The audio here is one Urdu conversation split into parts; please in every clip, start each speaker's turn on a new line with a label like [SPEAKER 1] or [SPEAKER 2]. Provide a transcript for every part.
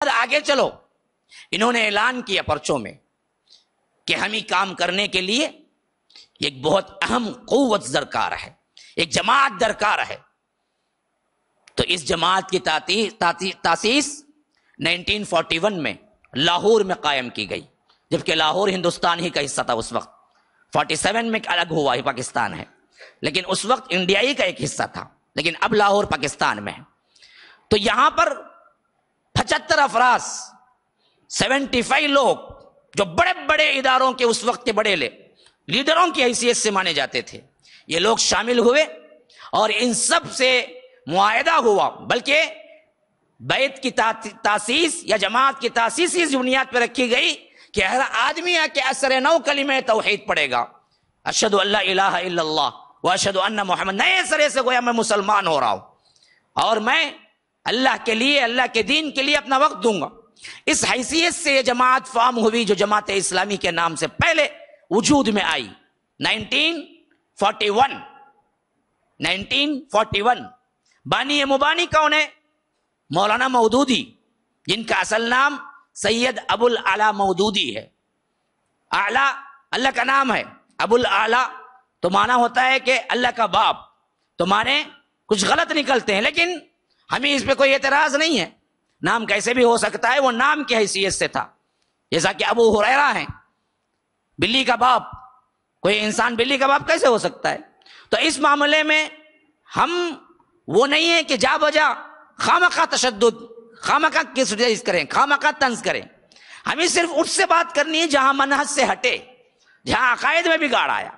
[SPEAKER 1] آگے چلو، انہوں نے اعلان کیا پرچوں میں کہ ہم ہی کام کرنے کے لیے ایک بہت اہم قوت درکار ہے، ایک جماعت درکار ہے۔ تو اس جماعت کی تاسیس 1941 میں لاہور میں قائم کی گئی، جبکہ لاہور ہندوستان ہی کا حصہ تھا اس وقت۔ 47 میں الگ ہوا ہی پاکستان ہے، لیکن اس وقت انڈیا ہی کا ایک حصہ تھا، لیکن اب لاہور پاکستان میں ہے۔ تو یہاں پر 75 افراد، 75 لوگ جو بڑے بڑے اداروں کے اس وقت کے بڑے لیڈروں کی حیثیت سے مانے جاتے تھے، یہ لوگ شامل ہوئے اور ان سب سے معاہدہ ہوا، بلکہ بیت کی تاسیس یا جماعت کی تاسیس اس بنیاد پہ رکھی گئی کہ ہر آدمی آ کے اثر نو کلمہ توحید پڑھے گا، اشہد ان لا الہ الا اللہ واشہد ان محمد، نئے سرے سے گویا میں مسلمان ہو رہا ہوں اور میں اللہ کے لیے، اللہ کے دین کے لیے اپنا وقت دوں گا۔ اس حیثیت سے یہ جماعت فارم ہوئی جو جماعت اسلامی کے نام سے پہلے وجود میں آئی 1941۔ بانی مبانی کون ہے؟ مولانا مودودی، جن کا اصل نام سید ابو الاعلی مودودی ہے۔ اعلی اللہ کا نام ہے، ابو الاعلی تو معنی ہوتا ہے کہ اللہ کا باپ، تو معنی کچھ غلط نکلتے ہیں، لیکن ہمیں اس پہ کوئی اعتراض نہیں ہے، نام کیسے بھی ہو سکتا ہے، وہ نام کی حیثیت سے تھا۔ جیسا کہ ابو ہریرہ ہیں، بلی کا باپ، کوئی انسان بلی کا باپ کیسے ہو سکتا ہے؟ تو اس معاملے میں ہم وہ نہیں ہے کہ جا بجا خامخواہ تشدد، خامخواہ کس کریں، خامخواہ طنز کریں۔ ہمیں صرف اس سے بات کرنی ہے جہاں منہج سے ہٹے، جہاں عقائد میں بگاڑ آیا۔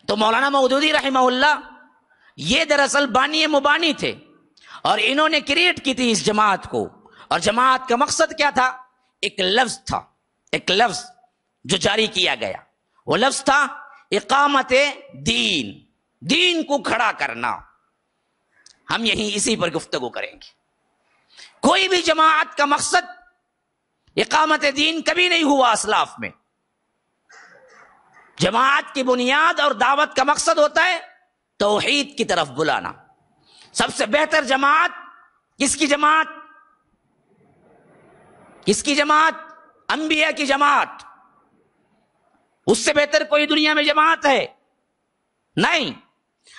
[SPEAKER 1] تو مولانا مودودی رحمہ اللہ یہ دراصل بانی مبانی تھے، اور انہوں نے کریٹ کی تھی اس جماعت کو، اور جماعت کا مقصد کیا تھا؟ ایک لفظ تھا، ایک لفظ جو جاری کیا گیا، وہ لفظ تھا اقامت دین، دین کو کھڑا کرنا۔ ہم یہیں اسی پر گفتگو کریں گے۔ کوئی بھی جماعت کا مقصد اقامت دین کبھی نہیں ہوا اسلاف میں۔ جماعت کی بنیاد اور دعوت کا مقصد ہوتا ہے توحید کی طرف بلانا۔ سب سے بہتر جماعت کس کی جماعت؟ کس کی جماعت؟ انبیاء کی جماعت۔ اس سے بہتر کوئی دنیا میں جماعت ہے؟ نہیں۔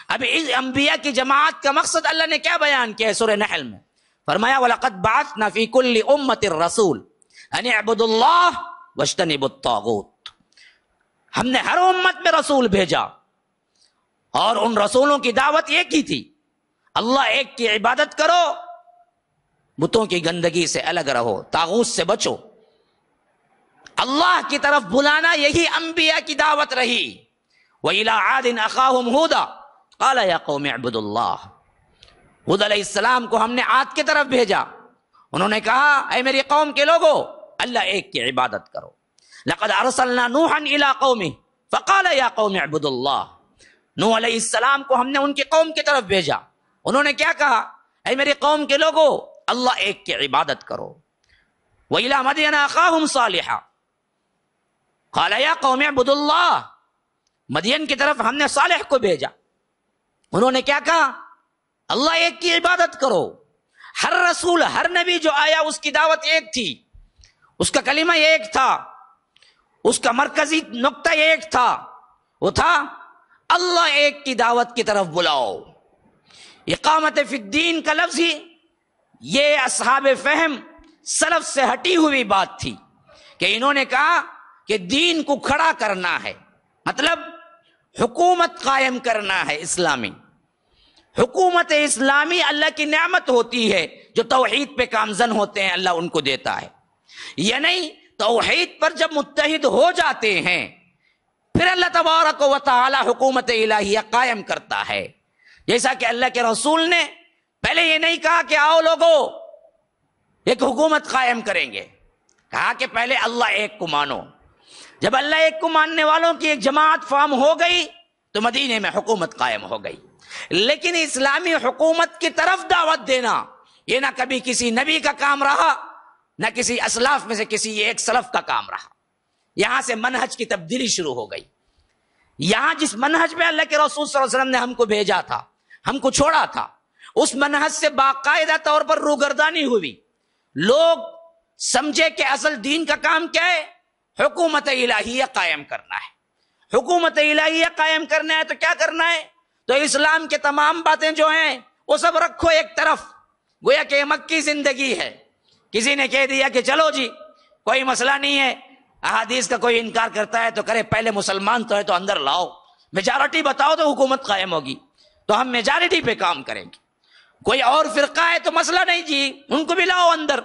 [SPEAKER 1] اب اس انبیاء کی جماعت کا مقصد اللہ نے کیا بیان کیا ہے سورہ نحل میں؟ فرمایا وَلَقَدْ بَعَثْنَا فِي كُلِّ أُمَّةٍ رَسُولٍ أَنِ اعْبُدُوا اللَّهَ وَاجْتَنِبُوا الطَّاغُوتَ۔ ہم نے ہر امت میں رسول بھیجا، اور ان رسولوں کی دعوت ایک ہی تھی، اللہ ایک کی عبادت کرو، بتوں کی گندگی سے الگ رہو، طاغوت سے بچو۔ اللہ کی طرف بلانا یہی انبیاء کی دعوت رہی۔ وَإِلَىٰ عَادٍ أَخَاهُمْ هُودًا قَالَ يَا قَوْمِ اعْبُدُوا اللَّهَ۔ ہود علیہ السلام کو ہم نے عاد کی طرف بھیجا، انہوں نے کہا اے میری قوم کے لوگو، اللہ ایک کی عبادت کرو۔ لَقَدْ أَرْسَلْنَا نُوحًا إِلَىٰ قَوْمِهِ فَقَالَ يَا قَوْمِ اعْبُدُوا اللَّهَ۔ نوح علیہ السلام کو ہم نے ان کی قوم کی طرف بھیجا، انہوں نے کیا کہا؟ اے میری قوم کے لوگو، اللہ ایک کی عبادت کرو۔ وَإِلَىٰ مَدْيَنَ أَخَاهُمْ صَالِحًا قَالَ يَا قَوْمِ اعْبُدُوا اللَّهَ۔ مدین کی طرف ہم نے صالح کو بھیجا، انہوں نے کیا کہا؟ اللہ ایک کی عبادت کرو۔ ہر رسول، ہر نبی جو آیا اس کی دعوت ایک تھی، اس کا کلمہ ایک تھا، اس کا مرکزی نقطہ ایک تھا، وہ تھا اللہ ایک کی دعوت کی طرف بلاؤ۔ اقامت فی الدین کا لفظ ہی یہ اصحاب فہم سلف سے ہٹی ہوئی بات تھی کہ انہوں نے کہا کہ دین کو کھڑا کرنا ہے، مطلب حکومت قائم کرنا ہے اسلامی۔ حکومت اسلامی اللہ کی نعمت ہوتی ہے، جو توحید پہ کامزن ہوتے ہیں اللہ ان کو دیتا ہے۔ یہ نہیں توحید پر جب متحد ہو جاتے ہیں پھر اللہ تبارک و تعالی حکومت الہیہ قائم کرتا ہے۔ جیسا کہ اللہ کے رسول نے پہلے یہ نہیں کہا کہ آؤ لوگو ایک حکومت قائم کریں گے، کہا کہ پہلے اللہ ایک کو مانو۔ جب اللہ ایک کو ماننے والوں کی ایک جماعت فارم ہو گئی تو مدینے میں حکومت قائم ہو گئی۔ لیکن اسلامی حکومت کی طرف دعوت دینا یہ نہ کبھی کسی نبی کا کام رہا، نہ کسی اسلاف میں سے کسی ایک سلف کا کام رہا۔ یہاں سے منہج کی تبدیلی شروع ہو گئی۔ یہاں جس منہج میں اللہ کے رسول صلی اللہ علیہ وسلم نے ہم کو بھیجا تھا، ہم کو چھوڑا تھا، اس منہج سے باقاعدہ طور پر روگردانی ہوئی۔ لوگ سمجھے کہ اصل دین کا کام کیا ہے؟ حکومت الہیہ قائم کرنا ہے۔ حکومت الہیہ قائم کرنا ہے تو کیا کرنا ہے؟ تو اسلام کے تمام باتیں جو ہیں وہ سب رکھو ایک طرف، گویا کہ مکی زندگی ہے۔ کسی نے کہہ دیا کہ چلو جی کوئی مسئلہ نہیں ہے، احادیث کا کوئی انکار کرتا ہے تو کرے، پہلے مسلمان تو ہے تو اندر لاؤ، میجارٹی بتاؤ تو حکومت قائم ہوگی، تو ہم میجارٹی پہ کام کریں گے۔ کوئی اور فرقہ ہے تو مسئلہ نہیں جی، ان کو بھی لاؤ اندر،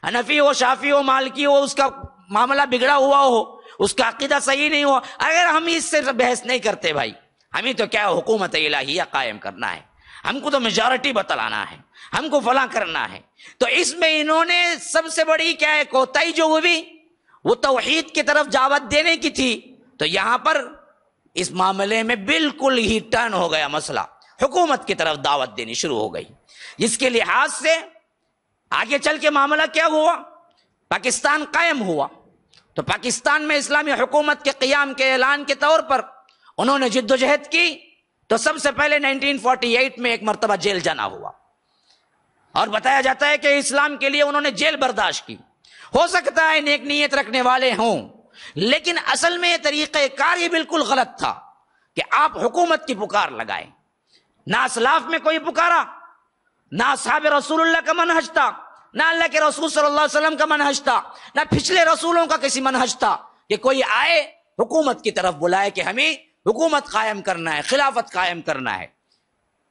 [SPEAKER 1] حنفی ہو، شافعی ہو، مالکی ہو، اس کا معاملہ بگڑا ہوا ہو، اس کا عقیدہ صحیح نہیں ہوا، اگر ہم اس سے بحث نہیں کرتے بھائی، ہمیں تو کیا حکومت الہیہ قائم کرنا ہے، ہم کو تو میجارٹی بتلانا ہے، ہم کو فلاں کرنا ہے۔ تو اس میں انہوں نے سب سے بڑی کیا ہے کوتاہی جو ہوئی وہ توحید کی طرف دعوت دینے کی تھی، تو یہاں پر اس معاملے میں بالکل ہی ٹرن ہو گیا مسئلہ، حکومت کی طرف دعوت دینی شروع ہو گئی، جس کے لحاظ سے آگے چل کے معاملہ کیا ہوا؟ پاکستان قائم ہوا، تو پاکستان میں اسلامی حکومت کے قیام کے اعلان کے طور پر انہوں نے جد و جہد کی، تو سب سے پہلے 1948 میں ایک مرتبہ جیل جانا ہوا، اور بتایا جاتا ہے کہ اسلام کے لیے انہوں نے جیل برداشت کی۔ ہو سکتا ہے نیک نیت رکھنے والے ہوں، لیکن اصل میں طریقہ کار یہ بالکل غلط تھا کہ آپ حکومت کی پکار لگائیں۔ نہ اسلاف میں کوئی پکارا، نہ اصحاب رسول اللہ کا منہج تھا، نہ اللہ کے رسول صلی اللہ علیہ وسلم کا منہج تھا، نہ پچھلے رسولوں کا کسی منہج تھا کہ کوئی آئے حکومت کی طرف بلائے کہ ہمیں حکومت قائم کرنا ہے، خلافت قائم کرنا ہے۔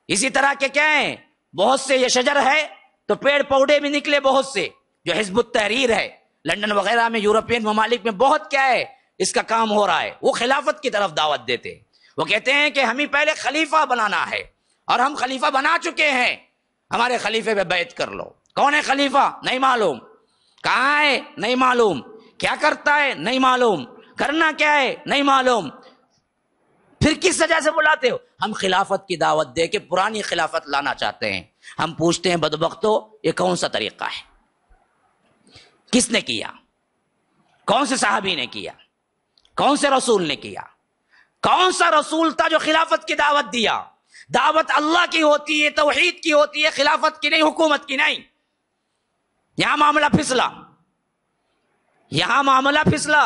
[SPEAKER 1] اسی طرح کے کیا ہیں، بہت سے یہ شجر ہے تو پیڑ پودے بھی نکلے بہت سے، جو حزب التحریر ہے لندن وغیرہ میں، یورپین ممالک میں بہت کیا ہے اس کا کام ہو رہا ہے، وہ خلافت کی طرف دعوت دیتے ہیں۔ وہ کہتے ہیں کہ ہمیں پہلے خلیفہ بنانا ہے، اور ہم خلیفہ بنا چکے ہیں، ہمارے خلیفے پہ بیعت کر لو۔ کون ہے خلیفہ؟ نہیں معلوم، کہاں ہے نہیں معلوم، کیا کرتا ہے نہیں معلوم، کرنا کیا ہے نہیں معلوم، پھر کس وجہ سے بلاتے ہو؟ ہم خلافت کی دعوت دے کے پرانی خلافت لانا چاہتے ہیں۔ ہم پوچھتے ہیں بدبختو یہ کون سا طریقہ ہے؟ کس نے کیا؟ کون سے صحابی نے کیا؟ کون سے رسول نے کیا؟ کون سا رسول تھا جو خلافت کی دعوت دیا؟ دعوت اللہ کی ہوتی ہے، توحید کی ہوتی ہے، خلافت کی نہیں، حکومت کی نہیں۔ یہاں معاملہ پھسلا، یہاں معاملہ پھسلا،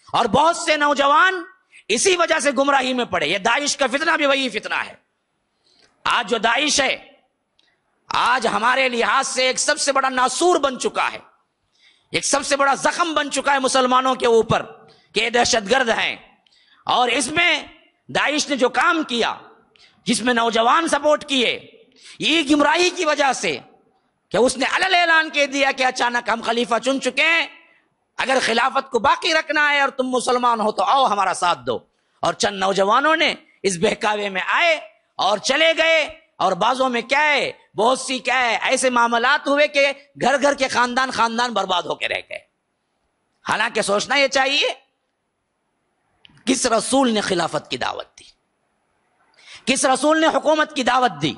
[SPEAKER 1] اور بہت سے نوجوان اسی وجہ سے گمراہی میں پڑے۔ یہ داعش کا فتنہ بھی وہی فتنہ ہے۔ آج جو داعش ہے، آج ہمارے لحاظ سے ایک سب سے بڑا ناسور بن چکا ہے، ایک سب سے بڑا زخم بن چکا ہے مسلمانوں کے اوپر کہ یہ دہشت گرد ہیں۔ اور اس میں داعش نے جو کام کیا، جس میں نوجوان سپورٹ کیے، یہ گمراہی کی وجہ سے کہ اس نے علل اعلان کہہ دیا کہ اچانک ہم خلیفہ چن چکے ہیں، اگر خلافت کو باقی رکھنا ہے اور تم مسلمان ہو تو آؤ ہمارا ساتھ دو۔ اور چند نوجوانوں نے اس بہکاوے میں آئے اور چلے گئے، اور بعضوں میں کیا ہے بہت سی کیا ہے ایسے معاملات ہوئے کہ گھر گھر کے خاندان خاندان برباد ہو کے رہ گئے۔ حالانکہ سوچنا یہ چاہیے کس رسول نے خلافت کی دعوت دی، کس رسول نے حکومت کی دعوت دی،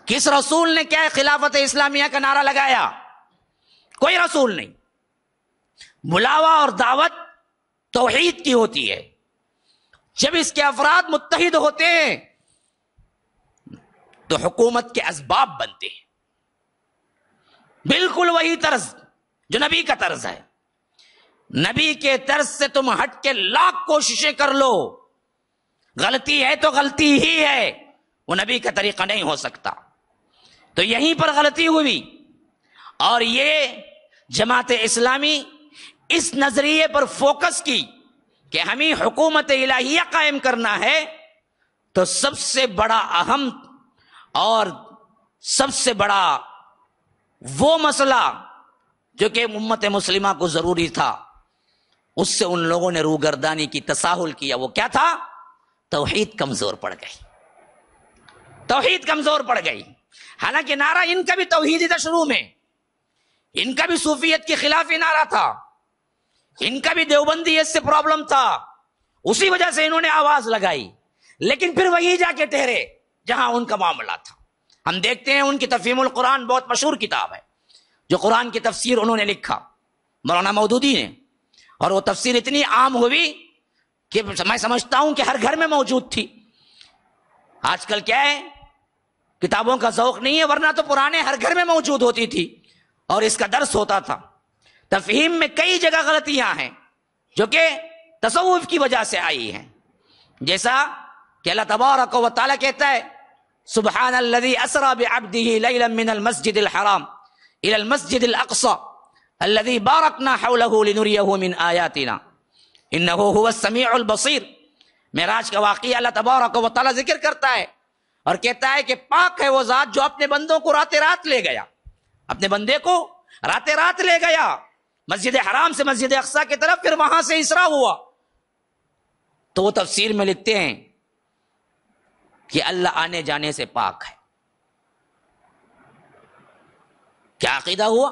[SPEAKER 1] کس رسول نے کیا ہے خلافت اسلامیہ کا نعرہ لگایا؟ کوئی رسول نہیں۔ بلاوا اور دعوت توحید کی ہوتی ہے، جب اس کے افراد متحد ہوتے ہیں تو حکومت کے اسباب بنتے ہیں۔ بالکل وہی طرز جو نبی کا طرز ہے، نبی کے طرز سے تم ہٹ کے لاکھ کوششیں کر لو، غلطی ہے تو غلطی ہی ہے، وہ نبی کا طریقہ نہیں ہو سکتا۔ تو یہیں پر غلطی ہوئی، اور یہ جماعت اسلامی اس نظریے پر فوکس کی کہ ہمیں حکومت الہیہ قائم کرنا ہے، تو سب سے بڑا اہم اور سب سے بڑا وہ مسئلہ جو کہ امت مسلمہ کو ضروری تھا، اس سے ان لوگوں نے روگردانی کی، تساہل کیا۔ وہ کیا تھا؟ توحید کمزور پڑ گئی، توحید کمزور پڑ گئی۔ حالانکہ نعرہ ان کا بھی توحیدی تھا، شروع میں ان کا بھی صوفیت کے خلاف ہی نعرہ تھا، ان کا بھی دیوبندیت سے پرابلم تھا، اسی وجہ سے انہوں نے آواز لگائی، لیکن پھر وہی جا کے ٹھہرے جہاں ان کا معاملہ تھا۔ ہم دیکھتے ہیں ان کی تفہیم القرآن بہت مشہور کتاب ہے، جو قرآن کی تفسیر انہوں نے لکھا مولانا مودودی نے، اور وہ تفسیر اتنی عام ہوئی کہ میں سمجھتا ہوں کہ ہر گھر میں موجود تھی۔ آج کل کیا ہے کتابوں کا ذوق نہیں ہے، ورنہ تو پرانے ہر گھر میں موجود ہوتی تھی اور اس کا درس ہوتا تھا۔ تفہیم میں کئی جگہ غلطیاں ہیں جو کہ تصوف کی وجہ سے آئی ہیں، جیسا کہ اللہ تبارک و تعالیٰ کہتا ہے سبحان الذی اسری بعبدہ لیلا من المسجد الحرام الی المسجد الاقصی الذی بارکنا حولہ لنریہ من آیاتنا انہ هو السمیع البصیر۔ معراج کا واقعہ اللہ تبارک و تعالیٰ ذکر کرتا ہے اور کہتا ہے کہ پاک ہے وہ ذات جو اپنے بندوں کو رات رات لے گیا، اپنے بندے کو رات رات لے گیا مسجد حرام سے مسجد اقصی کی طرف، پھر وہاں سے اسرا ہوا۔ تو وہ تفسیر میں لکھتے ہیں کہ اللہ آنے جانے سے پاک ہے۔ کیا عقیدہ ہوا؟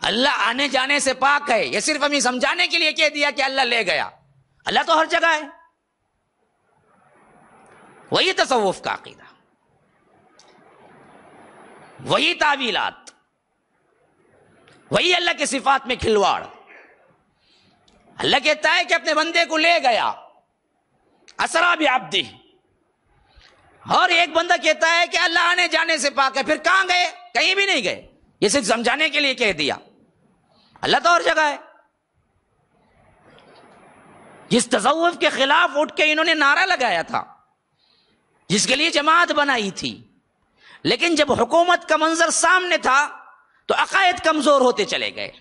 [SPEAKER 1] اللہ آنے جانے سے پاک ہے، یہ صرف ہمیں سمجھانے کے لیے کہہ دیا کہ اللہ لے گیا؟ اللہ تو ہر جگہ ہے۔ وہی تصوف کا عقیدہ، وہی تعویلات، وہی اللہ کی صفات میں کھلواڑ۔ اللہ کہتا ہے کہ اپنے بندے کو لے گیا، اسرا بعبدہ، اور ایک بندہ کہتا ہے کہ اللہ آنے جانے سے پاک ہے۔ پھر کہاں گئے؟ کہیں بھی نہیں گئے، یہ صرف سمجھانے کے لیے کہہ دیا۔ اللہ تو ہر جگہ ہے۔ جس تصوف کے خلاف اٹھ کے انہوں نے نعرہ لگایا تھا، جس کے لیے جماعت بنائی تھی، لیکن جب حکومت کا منظر سامنے تھا تو عقائد کمزور ہوتے چلے گئے،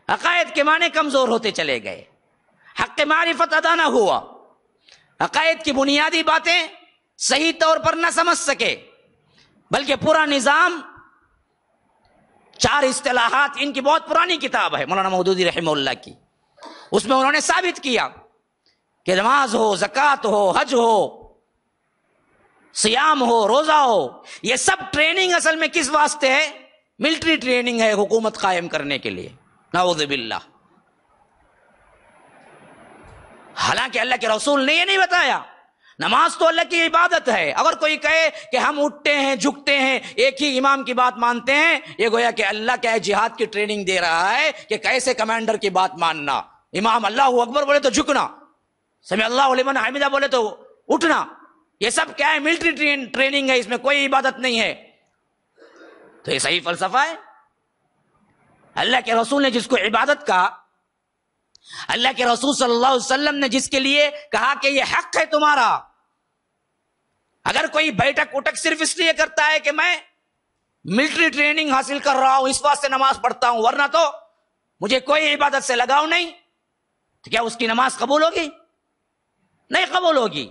[SPEAKER 1] عقائد کے معنی کمزور ہوتے چلے گئے، حق معرفت ادا نہ ہوا، عقائد کی بنیادی باتیں صحیح طور پر نہ سمجھ سکے، بلکہ پورا نظام، 4 اصطلاحات، ان کی بہت پرانی کتاب ہے مولانا مودودی رحمہ اللہ کی، اس میں انہوں نے ثابت کیا کہ نماز ہو، زکوٰۃ ہو، حج ہو، سیام ہو، روزہ ہو، یہ سب ٹریننگ اصل میں کس واسطے ہے؟ ملٹری ٹریننگ ہے، حکومت قائم کرنے کے لیے، نعوذ باللہ۔ حالانکہ اللہ کے رسول نے یہ نہیں بتایا، نماز تو اللہ کی عبادت ہے۔ اگر کوئی کہے کہ ہم اٹھتے ہیں، جھکتے ہیں، ایک ہی امام کی بات مانتے ہیں، یہ گویا کہ اللہ کیا ہے جہاد کی ٹریننگ دے رہا ہے کہ کیسے کمانڈر کی بات ماننا، امام اللہ اکبر بولے تو جھکنا، سمع اللہ لمن حمدہ بولے تو اٹھنا، یہ سب کیا ہے؟ ملٹری ٹریننگ ہے، اس میں کوئی عبادت نہیں ہے۔ تو یہ صحیح فلسفہ ہے؟ اللہ کے رسول نے جس کو عبادت کہا، اللہ کے رسول صلی اللہ علیہ وسلم نے جس کے لیے کہا کہ یہ حق ہے تمہارا، اگر کوئی بیٹھک اٹھک صرف اس لیے کرتا ہے کہ میں ملٹری ٹریننگ حاصل کر رہا ہوں اس واسطے نماز پڑھتا ہوں ورنہ تو مجھے کوئی عبادت سے لگاؤ نہیں، تو کیا اس کی نماز قبول ہوگی؟ نہیں قبول ہوگی۔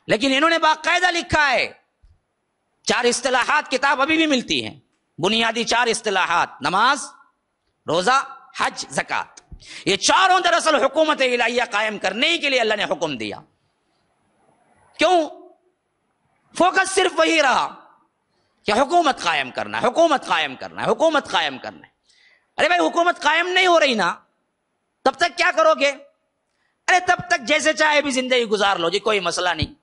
[SPEAKER 1] لیکن انہوں نے باقاعدہ لکھا ہے، 4 اصطلاحات کتاب ابھی بھی ملتی ہیں، بنیادی 4 اصطلاحات، نماز، روزہ، حج، زکوٰۃ، یہ چاروں دراصل حکومت الہیہ قائم کرنے کے لیے اللہ نے حکم دیا۔ کیوں؟ فوکس صرف وہی رہا کہ حکومت قائم کرنا ہے، حکومت قائم کرنا ہے، حکومت قائم کرنا ہے۔ ارے بھائی حکومت قائم نہیں ہو رہی نا، تب تک کیا کرو گے؟ ارے تب تک جیسے چاہے بھی زندگی گزار لو جی، کوئی مسئلہ نہیں،